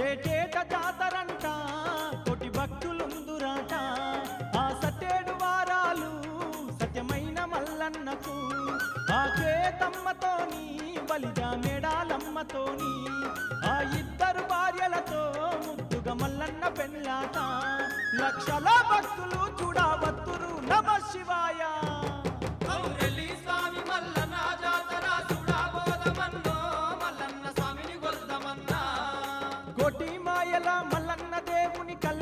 ఏటేట జాతరంట కోటి భక్తులుందురాట ఆ సతేడు వారాలు సత్యమైన మల్లన్నకు ఆ కేతమ్మతోని బలిజా మేడాలమ్మతోని ఆ ఇద్దరు భార్యలతో ముద్దుగా మల్లన్న పెళ్ళాట లక్షల భక్తులు చూడవత్తురు నమ శివాయ ఔరెల్లి స్వామి మల్లన్న జాతర చూడబోదమన్నో మల్లన్న స్వామిని కొలుదమన్నా కోటి మాయల మల్లన్న దేవుని కళ్ళ